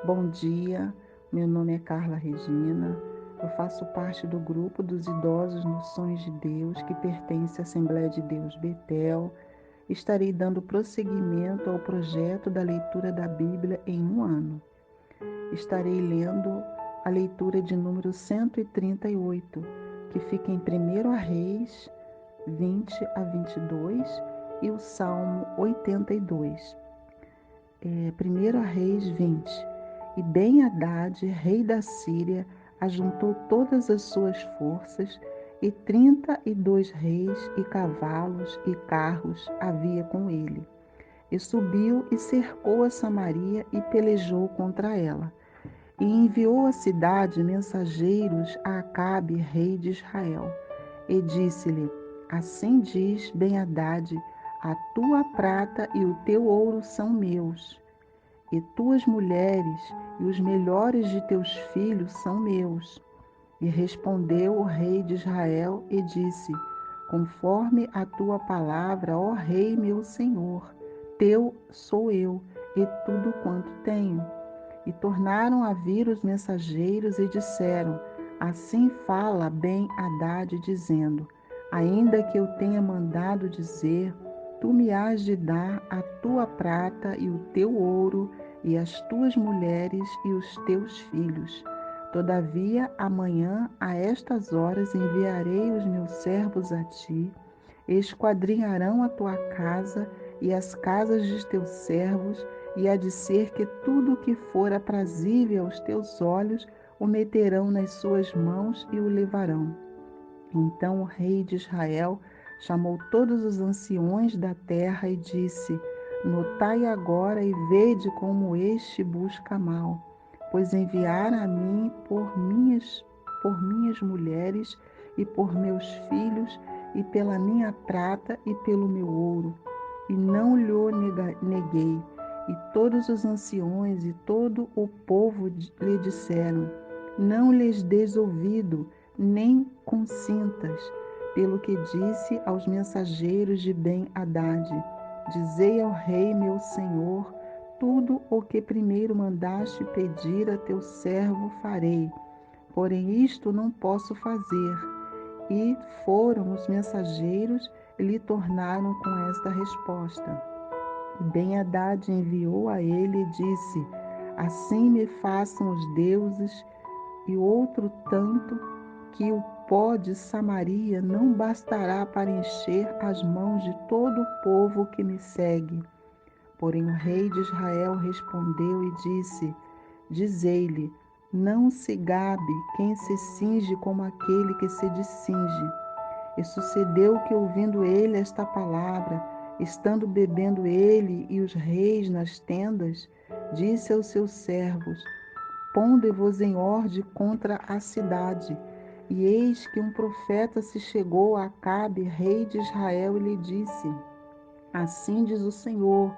Bom dia, meu nome é Carla Regina, eu faço parte do grupo dos idosos nos Sonhos de Deus, que pertence à Assembleia de Deus Betel. Estarei dando prosseguimento ao projeto da leitura da Bíblia em um ano. Estarei lendo a leitura de número 138, que fica em 1 Reis 20 a 22 e o Salmo 82. 1 Reis 20. E Ben-Hadad, rei da Síria, ajuntou todas as suas forças, e 32 reis e cavalos e carros havia com ele. E subiu e cercou a Samaria e pelejou contra ela. E enviou à cidade mensageiros a Acabe, rei de Israel. E disse-lhe: Assim diz Ben-Hadad: a tua prata e o teu ouro são meus, e tuas mulheres e os melhores de teus filhos são meus. E respondeu o rei de Israel e disse: Conforme a tua palavra, ó rei meu senhor, teu sou eu e tudo quanto tenho. E tornaram a vir os mensageiros e disseram: Assim fala Ben-Hadad, dizendo: Ainda que eu tenha mandado dizer, tu me hás de dar a tua prata e o teu ouro, e as tuas mulheres e os teus filhos. Todavia, amanhã, a estas horas, enviarei os meus servos a ti, esquadrinharão a tua casa e as casas de teus servos, e há de ser que tudo o que for aprazível aos teus olhos o meterão nas suas mãos e o levarão. Então o rei de Israel chamou todos os anciões da terra e disse: Notai agora e vede como este busca mal, pois enviaram a mim por minhas mulheres e por meus filhos, e pela minha prata e pelo meu ouro, e não lhe neguei. E todos os anciões e todo o povo lhe disseram: Não lhes des ouvido, nem consintas, pelo que disse aos mensageiros de Ben-Hadad: Dizei ao rei meu senhor, tudo o que primeiro mandaste pedir a teu servo farei, porém isto não posso fazer. E foram os mensageiros e lhe tornaram com esta resposta. E Ben-Hadad enviou a ele e disse: Assim me façam os deuses, e outro tanto, que o pó de Samaria não bastará para encher as mãos de todo o povo que me segue. Porém o rei de Israel respondeu e disse: Dizei-lhe, não se gabe quem se cinge como aquele que se descinge. E sucedeu que, ouvindo ele esta palavra, estando bebendo ele e os reis nas tendas, disse aos seus servos: Ponde-vos em ordem contra a cidade. E eis que um profeta se chegou a Acabe, rei de Israel, e lhe disse: Assim diz o Senhor: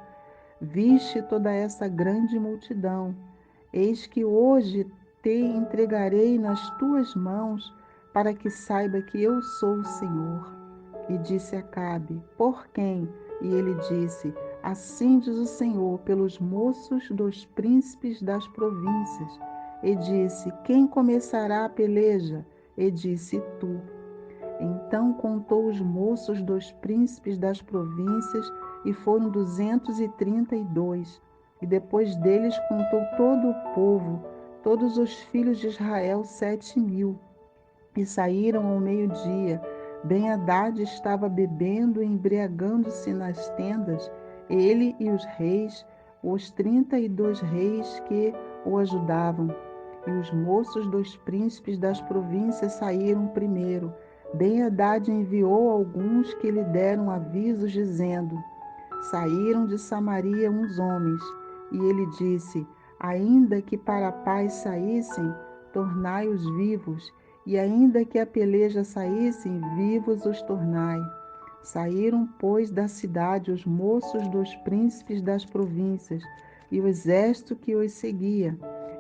Viste toda essa grande multidão. Eis que hoje te entregarei nas tuas mãos, para que saiba que eu sou o Senhor. E disse Acabe: Por quem? E ele disse: Assim diz o Senhor, pelos moços dos príncipes das províncias. E disse: Quem começará a peleja? E disse: Tu. Então contou os moços dos príncipes das províncias, e foram 232. E depois deles contou todo o povo, todos os filhos de Israel, 7.000. E saíram ao meio-dia. Ben-Hadad estava bebendo e embriagando-se nas tendas, ele e os 32 reis que o ajudavam. E os moços dos príncipes das províncias saíram primeiro. Ben-Hadad enviou alguns que lhe deram avisos, dizendo: Saíram de Samaria uns homens. E ele disse: Ainda que para a paz saíssem, tornai-os vivos, e ainda que a peleja saíssem, vivos os tornai. Saíram, pois, da cidade os moços dos príncipes das províncias, e o exército que os seguia.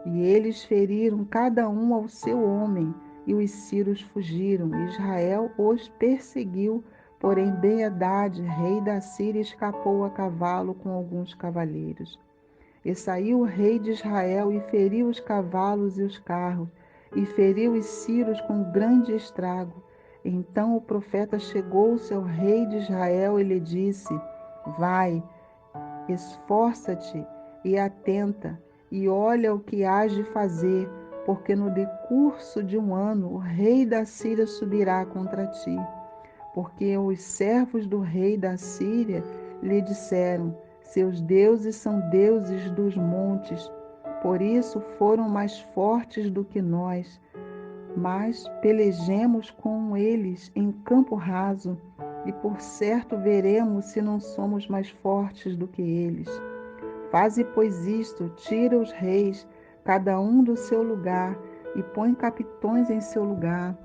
E eles feriram cada um ao seu homem, e os sírios fugiram. Israel os perseguiu, porém Ben-Hadad, rei da Síria, escapou a cavalo com alguns cavaleiros. E saiu o rei de Israel e feriu os cavalos e os carros, e feriu os círios com grande estrago. Então o profeta chegou-se ao rei de Israel e lhe disse: Vai, esforça-te e atenta, e olha o que hás de fazer, porque no decurso de um ano o rei da Síria subirá contra ti. Porque os servos do rei da Síria lhe disseram: Seus deuses são deuses dos montes, por isso foram mais fortes do que nós. Mas pelejemos com eles em campo raso, e por certo veremos se não somos mais fortes do que eles. Faze, pois, isto: tira os reis, cada um do seu lugar, e põe capitões em seu lugar.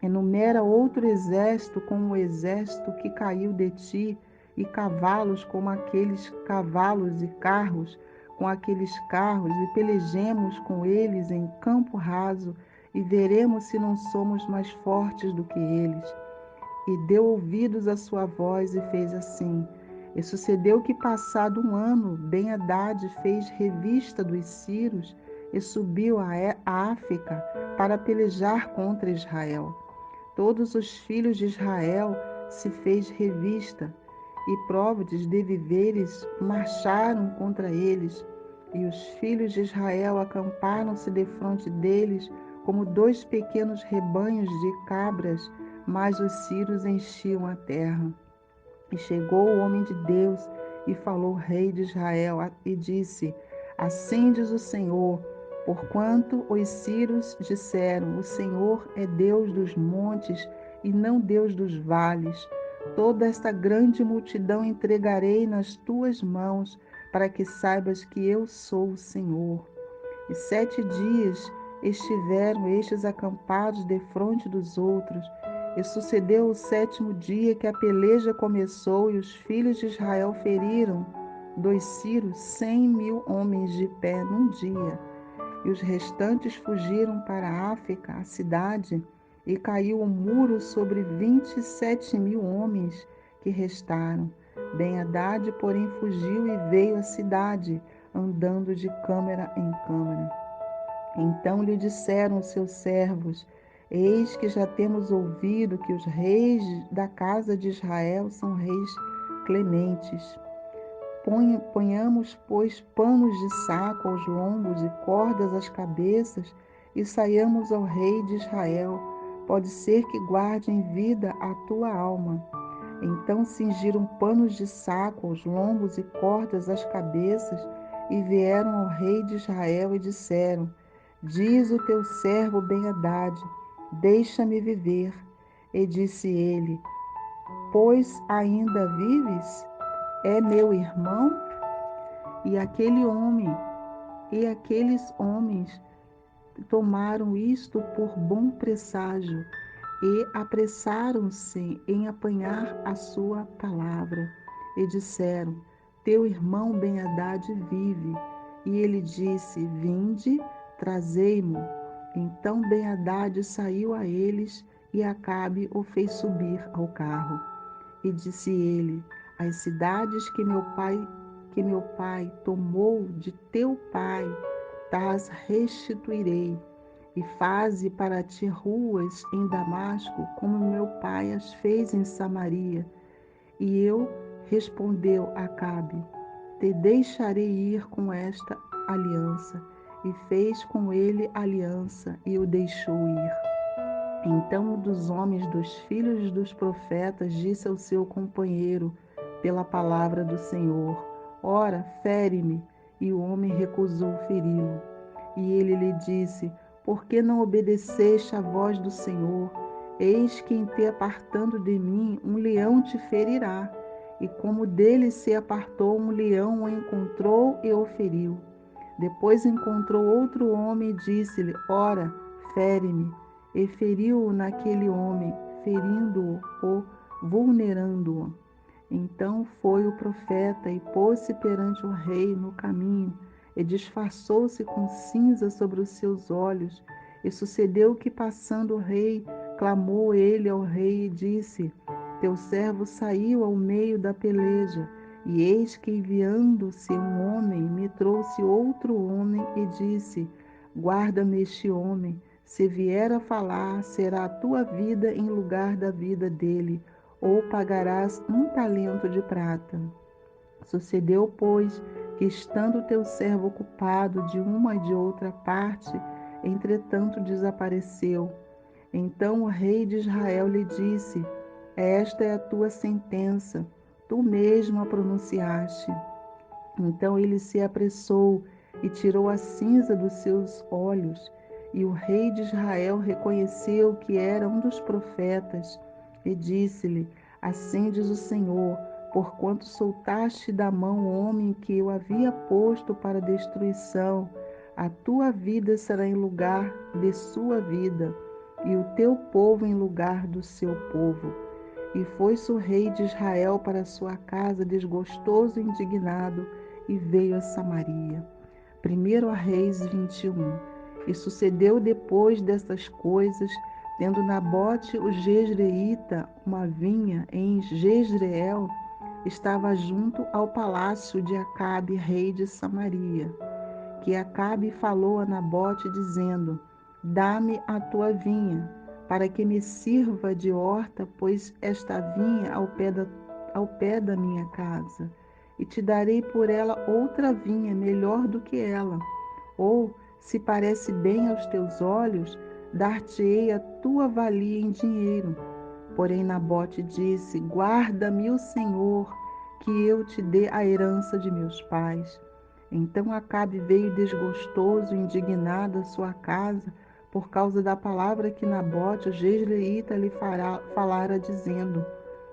Enumera outro exército como o exército que caiu de ti, e cavalos como aqueles cavalos, e carros com aqueles carros, e pelejemos com eles em campo raso, e veremos se não somos mais fortes do que eles. E deu ouvidos à sua voz e fez assim. E sucedeu que, passado um ano, Ben-Hadad fez revista dos sírios e subiu a África para pelejar contra Israel. Todos os filhos de Israel se fez revista, e próvidos de víveres marcharam contra eles. E os filhos de Israel acamparam-se defronte deles, como dois pequenos rebanhos de cabras, mas os sírios enchiam a terra. E chegou o homem de Deus e falou ao rei de Israel e disse: Assim diz o Senhor, porquanto os sírios disseram: O Senhor é Deus dos montes e não Deus dos vales. Toda esta grande multidão entregarei nas tuas mãos, para que saibas que eu sou o Senhor. E 7 dias estiveram estes acampados defronte dos outros. E sucedeu o 7º dia que a peleja começou, e os filhos de Israel feriram dos sírios 100.000 homens de pé num dia. E os restantes fugiram para a África, a cidade, e caiu o muro sobre 27.000 homens que restaram. Ben-Hadad, porém, fugiu e veio à cidade, andando de câmara em câmara. Então lhe disseram os seus servos: Eis que já temos ouvido que os reis da casa de Israel são reis clementes. Ponhamos, pois, panos de saco aos lombos e cordas às cabeças, e saiamos ao rei de Israel. Pode ser que guarde em vida a tua alma. Então cingiram panos de saco aos lombos e cordas às cabeças, e vieram ao rei de Israel e disseram: Diz o teu servo Ben-Hadad: Deixa-me viver. E disse ele: Pois ainda vives? É meu irmão? E aqueles homens tomaram isto por bom presságio e apressaram-se em apanhar a sua palavra. E disseram: Teu irmão Ben-Hadad vive. E ele disse: Vinde, trazei-mo. Então Ben-Hadad saiu a eles, e Acabe o fez subir ao carro. E disse ele: As cidades que meu pai tomou de teu pai, tas restituirei. E faze para ti ruas em Damasco, como meu pai as fez em Samaria. E eu, respondeu Acabe, te deixarei ir com esta aliança. E fez com ele aliança, e o deixou ir. Então um dos homens dos filhos dos profetas disse ao seu companheiro, pela palavra do Senhor: Ora, fere-me. E o homem recusou feri-lo. E ele lhe disse: Por que não obedeceste à voz do Senhor? Eis que em te apartando de mim, um leão te ferirá. E como dele se apartou, um leão o encontrou e o feriu. Depois encontrou outro homem e disse-lhe: Ora, fere-me. E feriu-o naquele homem, ferindo-o, vulnerando-o. Então foi o profeta e pôs-se perante o rei no caminho, e disfarçou-se com cinza sobre os seus olhos. E sucedeu que, passando o rei, clamou ele ao rei e disse: Teu servo saiu ao meio da peleja. E eis que, enviando-se um homem, me trouxe outro homem e disse: guarda-me este homem. Se vier a falar, será a tua vida em lugar da vida dele, ou pagarás 1 talento de prata. Sucedeu, pois, que estando teu servo ocupado de uma e de outra parte, entretanto desapareceu. Então o rei de Israel lhe disse: esta é a tua sentença, tu mesmo a pronunciaste. Então ele se apressou e tirou a cinza dos seus olhos. E o rei de Israel reconheceu que era um dos profetas e disse-lhe: assim diz o Senhor, porquanto soltaste da mão o homem que eu havia posto para destruição, a tua vida será em lugar de sua vida, e o teu povo em lugar do seu povo. E foi-se o rei de Israel para sua casa desgostoso e indignado, e veio a Samaria. 1 Reis 21. E sucedeu depois destas coisas, tendo Nabote o jezreelita uma vinha em Jezreel, estava junto ao palácio de Acabe, rei de Samaria, que Acabe falou a Nabote, dizendo: dá-me a tua vinha, para que me sirva de horta, pois esta vinha ao pé da minha casa, e te darei por ela outra vinha melhor do que ela. Ou, se parece bem aos teus olhos, dar-te-ei a tua valia em dinheiro. Porém Nabote disse: guarda-me o Senhor, que eu te dê a herança de meus pais. Então Acabe veio desgostoso e indignado à sua casa por causa da palavra que Nabote, o jezreelita, lhe falara, dizendo: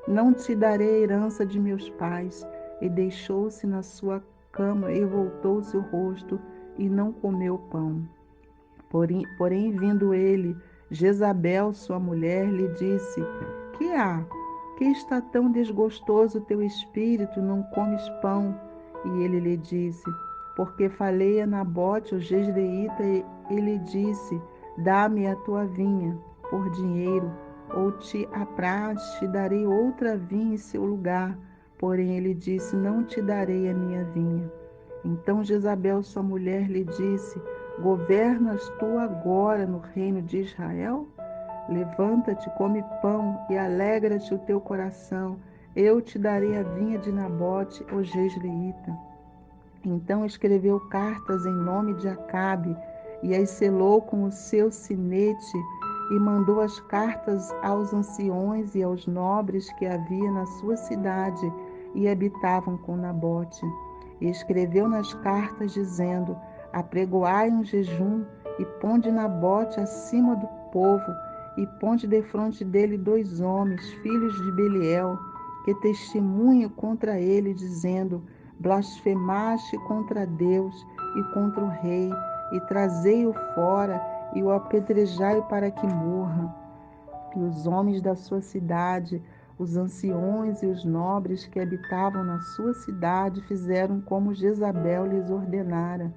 não te darei a herança de meus pais. E deixou-se na sua cama e voltou-se o rosto e não comeu pão. Porém, vindo ele, Jezabel, sua mulher, lhe disse: que há? Que está tão desgostoso o teu espírito, não comes pão? E ele lhe disse: porque falei a Nabote, o jezreelita, e ele disse: dá-me a tua vinha por dinheiro, ou te apraz, te darei outra vinha em seu lugar. Porém ele disse: não te darei a minha vinha. Então Jezabel, sua mulher, lhe disse: governas tu agora no reino de Israel? Levanta-te, come pão e alegra-te o teu coração. Eu te darei a vinha de Nabote, o jezreelita. Então escreveu cartas em nome de Acabe e as selou com o seu sinete, e mandou as cartas aos anciões e aos nobres que havia na sua cidade e habitavam com Nabote. E escreveu nas cartas, dizendo: apregoai um jejum e ponde Nabote acima do povo, e ponde defronte dele 2 homens, filhos de Beliel, que testemunhem contra ele, dizendo: blasfemaste contra Deus e contra o rei, e trazei-o fora e o apedrejai para que morra. E os homens da sua cidade, os anciões e os nobres que habitavam na sua cidade, fizeram como Jezabel lhes ordenara,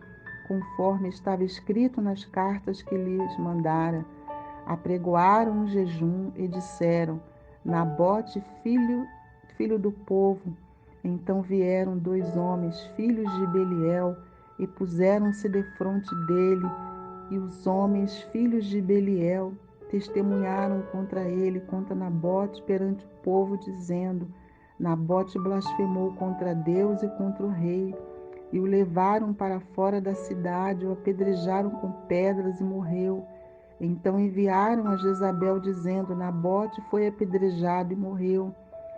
conforme estava escrito nas cartas que lhes mandara. Apregoaram um jejum e disseram: Nabote, filho do povo. Então vieram 2 homens, filhos de Beliel, e puseram-se defronte dele. E os homens, filhos de Beliel, testemunharam contra ele, contra Nabote, perante o povo, dizendo: Nabote blasfemou contra Deus e contra o rei. E o levaram para fora da cidade, o apedrejaram com pedras e morreu. Então enviaram a Jezabel, dizendo: Nabote foi apedrejado e morreu.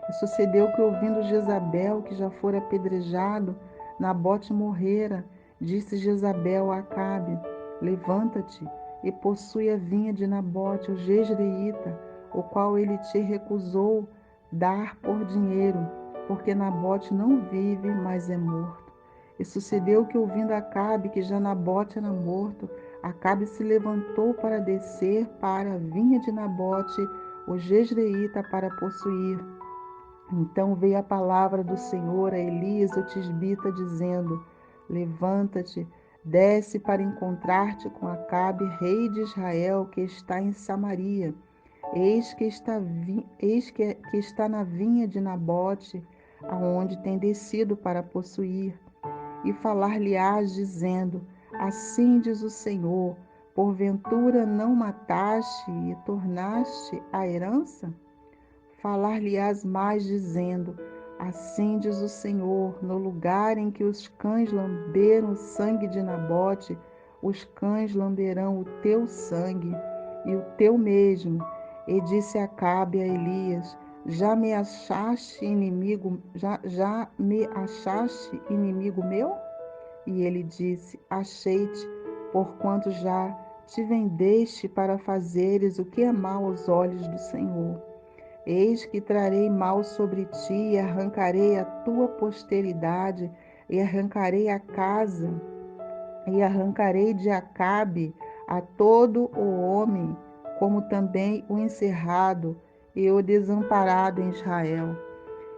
E sucedeu que, ouvindo Jezabel que já fora apedrejado, Nabote morrera, disse Jezabel a Acabe: levanta-te e possui a vinha de Nabote, o jezreelita, o qual ele te recusou dar por dinheiro, porque Nabote não vive, mas é morto. E sucedeu que, ouvindo Acabe que já Nabote era morto, Acabe se levantou para descer para a vinha de Nabote, o jezreelita, para possuir. Então veio a palavra do Senhor a Elias, o tisbita, dizendo: levanta-te, desce para encontrar-te com Acabe, rei de Israel, que está em Samaria. Eis que está na vinha de Nabote, aonde tem descido para possuir. E falar-lhe-ás, dizendo: Assim diz o Senhor, porventura não mataste e tornaste a herança? Falar-lhe-ás mais, dizendo: Assim diz o Senhor, no lugar em que os cães lamberam o sangue de Nabote, os cães lamberão o teu sangue e o teu mesmo. E disse Acabe a Elias: Já me achaste inimigo, já me achaste inimigo meu? E ele disse: Achei-te, porquanto já te vendeste para fazeres o que é mal aos olhos do Senhor. Eis que trarei mal sobre ti, e arrancarei a tua posteridade, e arrancarei a casa, e arrancarei de Acabe a todo o homem, como também o encerrado e o desamparado em Israel.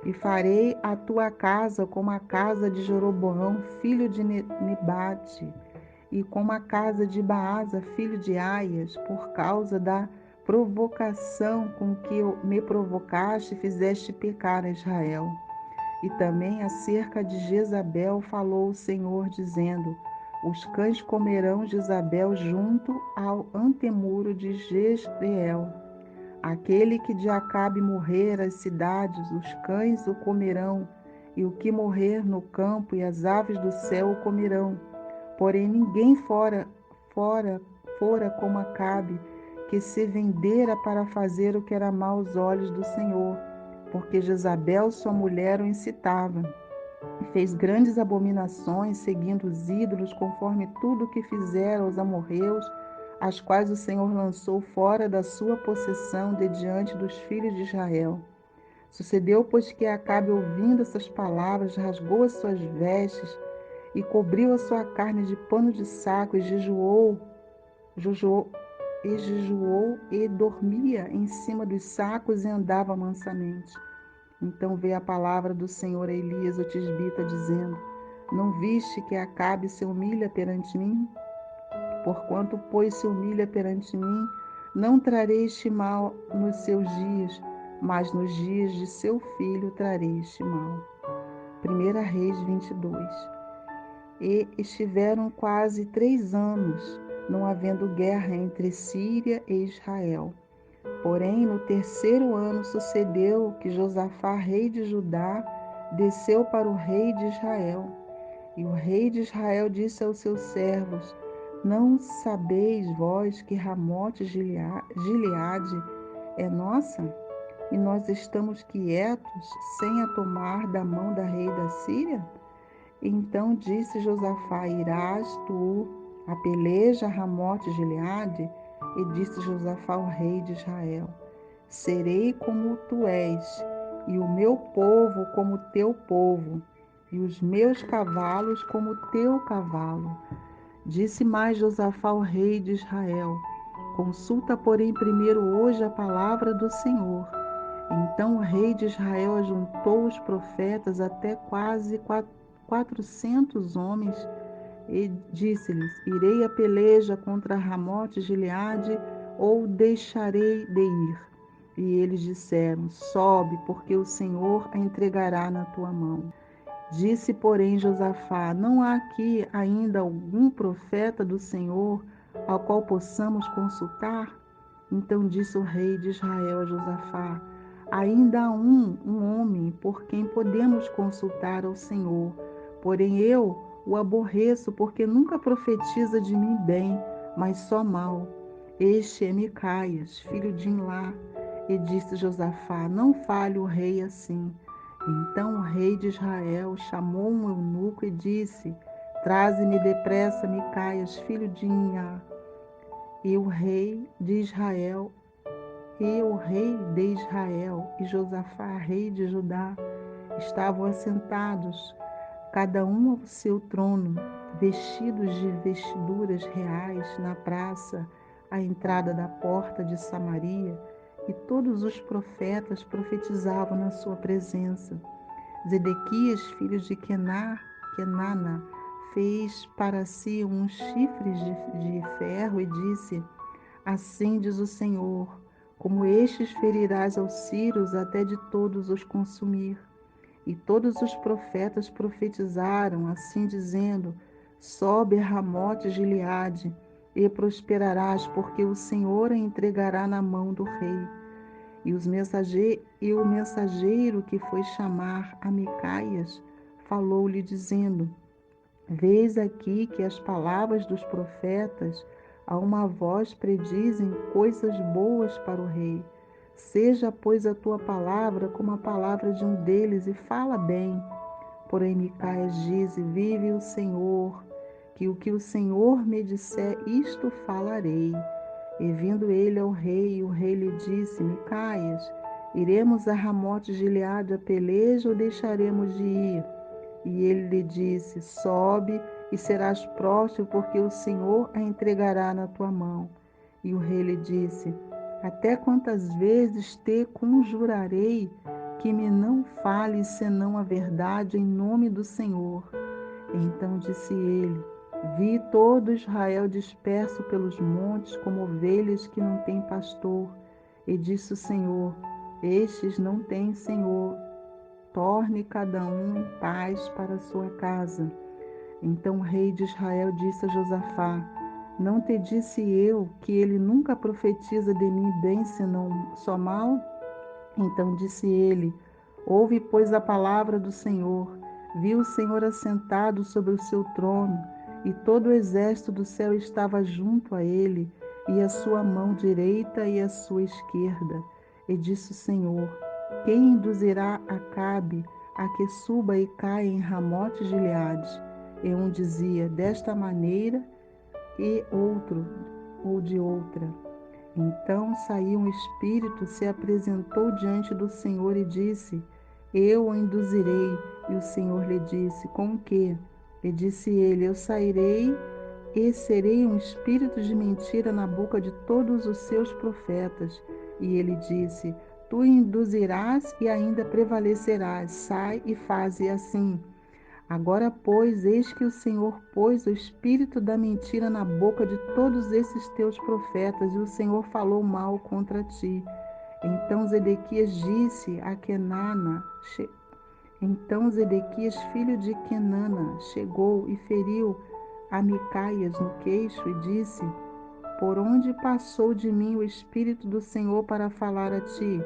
E farei a tua casa como a casa de Jeroboão, filho de Nebate, e como a casa de Baasa, filho de Aias, por causa da provocação com que me provocaste e fizeste pecar a Israel. E também acerca de Jezabel falou o Senhor, dizendo: Os cães comerão Jezabel junto ao antemuro de Jezreel. Aquele que de Acabe morrer as cidades, os cães o comerão, e o que morrer no campo e as aves do céu o comerão. Porém ninguém fora como Acabe, que se vendera para fazer o que era mau aos olhos do Senhor, porque Jezabel, sua mulher, o incitava. E fez grandes abominações, seguindo os ídolos, conforme tudo o que fizeram os amorreus, as quais o Senhor lançou fora da sua possessão de diante dos filhos de Israel. Sucedeu, pois, que Acabe, ouvindo essas palavras, rasgou as suas vestes e cobriu a sua carne de pano de saco e jejuou e dormia em cima dos sacos e andava mansamente. Então veio a palavra do Senhor a Elias, o tisbita, dizendo: Não viste que Acabe se humilha perante mim? Porquanto, pois, se humilha perante mim, não trarei este mal nos seus dias, mas nos dias de seu filho trarei este mal. 1 Reis 22. E estiveram quase 3 anos, não havendo guerra entre Síria e Israel. Porém, no 3º ano sucedeu que Josafá, rei de Judá, desceu para o rei de Israel. E o rei de Israel disse aos seus servos: Não sabeis vós que Ramote Gileade é nossa? E nós estamos quietos, sem a tomar da mão da rei da Síria? Então disse Josafá: Irás tu a peleja a Ramote Gileade? E disse Josafá ao rei de Israel: Serei como tu és, e o meu povo como teu povo, e os meus cavalos como teu cavalo. Disse mais Josafá ao rei de Israel: Consulta, porém, primeiro hoje a palavra do Senhor. Então o rei de Israel ajuntou os profetas, até quase 400 homens, e disse-lhes: Irei a peleja contra Ramote Gileade, ou deixarei de ir? E eles disseram: Sobe, porque o Senhor a entregará na tua mão. Disse, porém, Josafá: Não há aqui ainda algum profeta do Senhor ao qual possamos consultar? Então disse o rei de Israel a Josafá: Ainda há um homem por quem podemos consultar ao Senhor, porém eu o aborreço, porque nunca profetiza de mim bem, mas só mal. Este é Micaias, filho de Imlá. E disse Josafá: Não fale o rei assim. Então o rei de Israel chamou um eunuco e disse: Traze-me depressa Micaias, filho de Imlá. E o rei de Israel e Josafá, rei de Judá, estavam assentados, cada um ao seu trono, vestidos de vestiduras reais, na praça, à entrada da porta de Samaria, e todos os profetas profetizavam na sua presença. Zedequias, filho de Kenana, fez para si uns chifres de ferro e disse: Assim diz o Senhor, como estes ferirás aos sírios até de todos os consumir. E todos os profetas profetizaram, assim dizendo: sobe a Ramote Gileade, e prosperarás, porque o Senhor a entregará na mão do rei. E o mensageiro que foi chamar a Micaias falou-lhe, dizendo: vês aqui que as palavras dos profetas a uma voz predizem coisas boas para o rei. Seja, pois, a tua palavra como a palavra de um deles, e fala bem. Porém Micaias diz: vive o Senhor, que o Senhor me disser, isto falarei. E vindo ele ao rei, o rei lhe disse: Micaias, iremos a Ramote Gileade a peleja ou deixaremos de ir? E ele lhe disse: sobe e serás próspero, porque o Senhor a entregará na tua mão. E o rei lhe disse: até quantas vezes te conjurarei que me não fales senão a verdade em nome do Senhor? Então disse ele: vi todo Israel disperso pelos montes, como ovelhas que não têm pastor. E disse o Senhor: estes não têm senhor. Torne cada um em paz para a sua casa. Então o rei de Israel disse a Josafá: não te disse eu que ele nunca profetiza de mim bem, senão só mal? Então disse ele: ouve, pois, a palavra do Senhor. Viu o Senhor assentado sobre o seu trono, e todo o exército do céu estava junto a ele, e a sua mão direita e a sua esquerda. E disse o Senhor: quem induzirá Acabe a que suba e caia em Ramote Gileade? E um dizia desta maneira, e outro ou de outra. Então saiu um espírito, se apresentou diante do Senhor e disse: eu o induzirei. E o Senhor lhe disse: com que? E disse ele: eu sairei e serei um espírito de mentira na boca de todos os seus profetas. E ele disse: tu induzirás e ainda prevalecerás. Sai e faze assim. Agora, pois, eis que o Senhor pôs o espírito da mentira na boca de todos esses teus profetas, e o Senhor falou mal contra ti. Então Zedequias disse a Kenana, então Zedequias, filho de Kenana, chegou e feriu a Micaias no queixo e disse: por onde passou de mim o espírito do Senhor para falar a ti?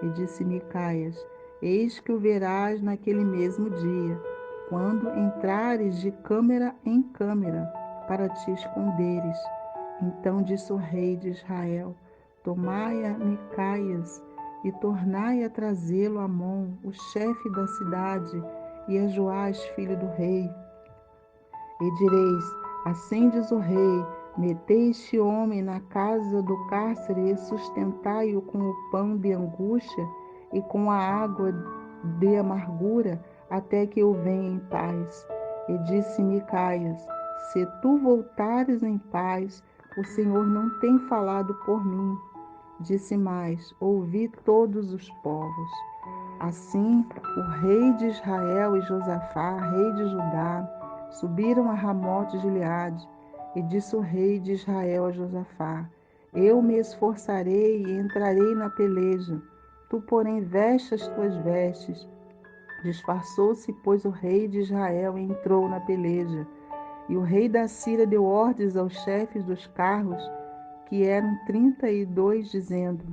E disse Micaias: eis que o verás naquele mesmo dia, quando entrares de câmara em câmara, para te esconderes. Então disse o rei de Israel: tomai a Micaias e tornai a trazê-lo a Amon, o chefe da cidade, e a Joás, filho do rei. E direis: assim diz o rei: metei este homem na casa do cárcere e sustentai-o com o pão de angústia e com a água de amargura, até que eu venha em paz. E disse Micaias: se tu voltares em paz, o Senhor não tem falado por mim. Disse mais: ouvi todos os povos. Assim, o rei de Israel e Josafá, rei de Judá, subiram a Ramote Gileade. E disse o rei de Israel a Josafá: eu me esforçarei e entrarei na peleja. Tu, porém, veste as tuas vestes. Disfarçou-se, pois, o rei de Israel e entrou na peleja. E o rei da Síria deu ordens aos chefes dos carros, que eram 32, dizendo: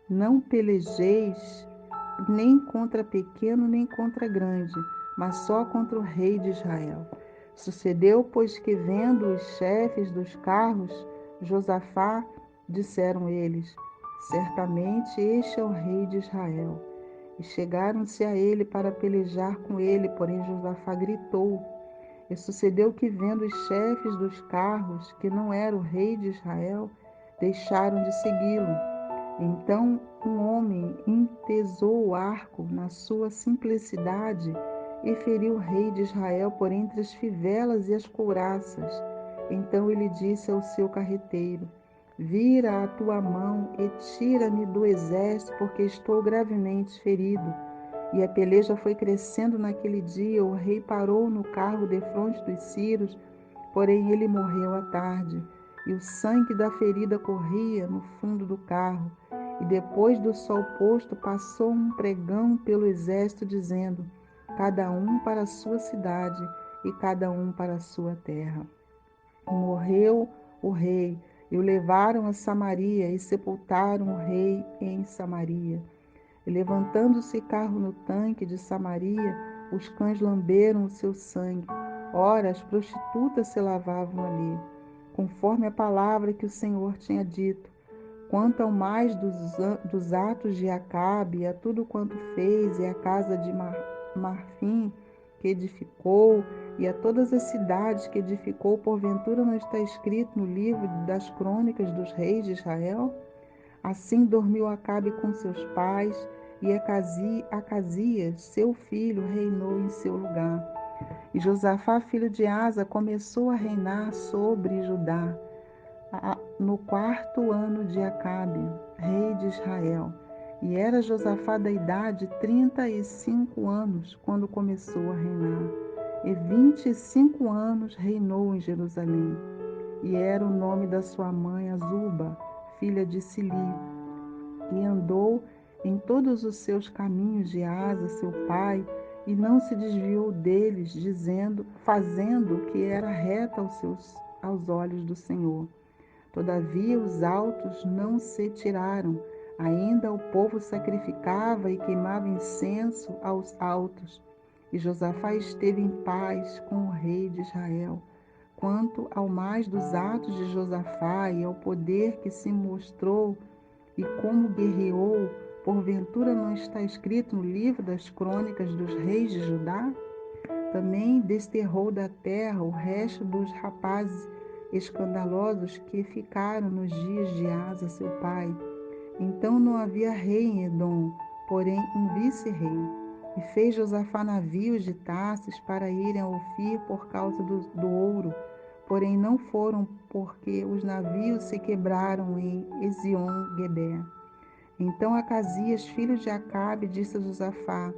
não pelejeis nem contra pequeno, nem contra grande, mas só contra o rei de Israel. Sucedeu, pois, que vendo os chefes dos carros Josafá, disseram eles: certamente este é o rei de Israel. E chegaram-se a ele para pelejar com ele, porém Josafá gritou. E sucedeu que, vendo os chefes dos carros que não era o rei de Israel, deixaram de segui-lo. Então um homem entesou o arco na sua simplicidade e feriu o rei de Israel por entre as fivelas e as couraças. Então ele disse ao seu carreteiro: vira a tua mão e tira-me do exército, porque estou gravemente ferido. E a peleja foi crescendo naquele dia. O rei parou no carro defronte dos sírios, porém ele morreu à tarde. E o sangue da ferida corria no fundo do carro. E depois do sol posto, passou um pregão pelo exército, dizendo: cada um para a sua cidade e cada um para a sua terra. E morreu o rei, e o levaram a Samaria, e sepultaram o rei em Samaria. E levantando-se carro no tanque de Samaria, os cães lamberam o seu sangue. Ora, as prostitutas se lavavam ali, conforme a palavra que o Senhor tinha dito. Quanto ao mais dos atos de Acabe, e a tudo quanto fez, e a casa de Marfim que edificou, e a todas as cidades que edificou, porventura não está escrito no livro das crônicas dos reis de Israel? Assim dormiu Acabe com seus pais, e Acasias, seu filho, reinou em seu lugar. E Josafá, filho de Asa, começou a reinar sobre Judá no 4º ano de Acabe, rei de Israel. E era Josafá da idade de 35 anos, quando começou a reinar. E 25 anos reinou em Jerusalém. E era o nome da sua mãe Azuba, filha de Sili. E andou em todos os seus caminhos de Asa, seu pai, e não se desviou deles, fazendo o que era reto aos olhos do Senhor. Todavia os altos não se tiraram, ainda o povo sacrificava e queimava incenso aos altos. E Josafá esteve em paz com o rei de Israel. Quanto ao mais dos atos de Josafá e ao poder que se mostrou e como guerreou, porventura não está escrito no livro das crônicas dos reis de Judá? Também desterrou da terra o resto dos rapazes escandalosos que ficaram nos dias de Asa, seu pai. Então não havia rei em Edom, porém um vice-rei. E fez Josafá navios de Tarsis para irem a Ofir por causa do ouro, porém não foram, porque os navios se quebraram em Ezion-Geber. Então Acasias, filho de Acabe, disse a Josafá: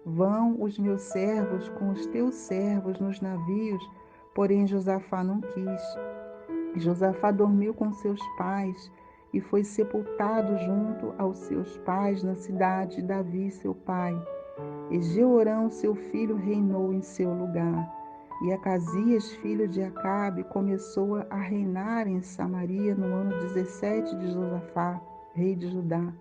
Vão os meus servos com os teus servos nos navios, porém Josafá não quis. E Josafá dormiu com seus pais e foi sepultado junto aos seus pais na cidade de Davi, seu pai. E Jeorão, seu filho, reinou em seu lugar. E Acasias, filho de Acabe, começou a reinar em Samaria no ano 17 de Josafá, rei de Judá.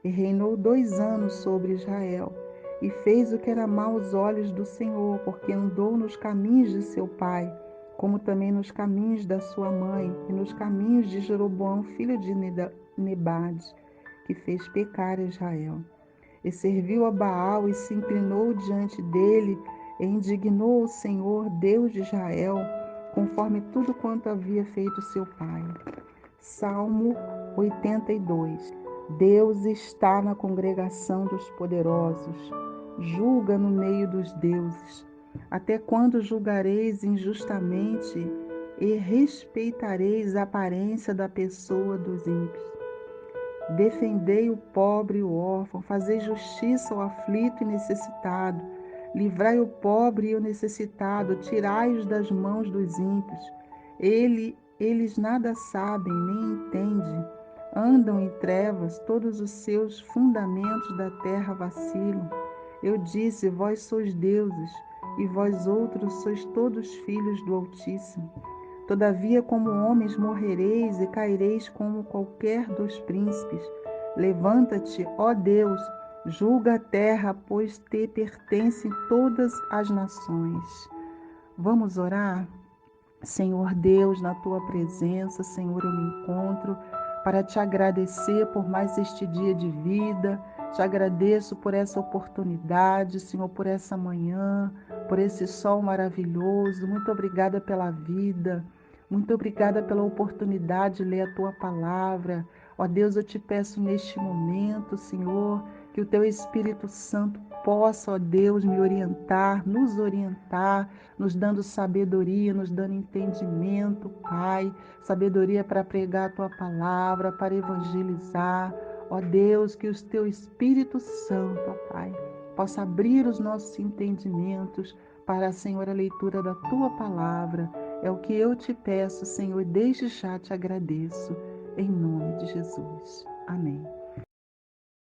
E reinou 2 anos sobre Israel. E fez o que era mau aos olhos do Senhor, porque andou nos caminhos de seu pai, como também nos caminhos da sua mãe, e nos caminhos de Jeroboão, filho de Nebade, que fez pecar Israel. E serviu a Baal e se inclinou diante dele, e indignou o Senhor, Deus de Israel, conforme tudo quanto havia feito seu pai. Salmo 82. Deus está na congregação dos poderosos, julga no meio dos deuses. Até quando julgareis injustamente e respeitareis a aparência da pessoa dos ímpios? Defendei o pobre e o órfão, fazei justiça ao aflito e necessitado, livrai o pobre e o necessitado, tirai-os das mãos dos ímpios. Eles nada sabem, nem entendem, andam em trevas, todos os seus fundamentos da terra vacilam. Eu disse, vós sois deuses, e vós outros sois todos filhos do Altíssimo. Todavia, como homens morrereis e caireis como qualquer dos príncipes. Levanta-te, ó Deus, julga a terra, pois te pertencem todas as nações. Vamos orar? Senhor Deus, na tua presença, Senhor, eu me encontro para te agradecer por mais este dia de vida. Te agradeço por essa oportunidade, Senhor, por essa manhã, por esse sol maravilhoso. Muito obrigada pela vida. Muito obrigada pela oportunidade de ler a tua palavra. Ó Deus, eu te peço neste momento, Senhor, que o teu Espírito Santo possa, ó Deus, me orientar, nos dando sabedoria, nos dando entendimento, Pai, sabedoria para pregar a tua palavra, para evangelizar. Ó Deus, que o teu Espírito Santo, ó Pai, possa abrir os nossos entendimentos para, Senhor, a leitura da tua palavra. É o que eu te peço, Senhor, desde já te agradeço. Em nome de Jesus. Amém.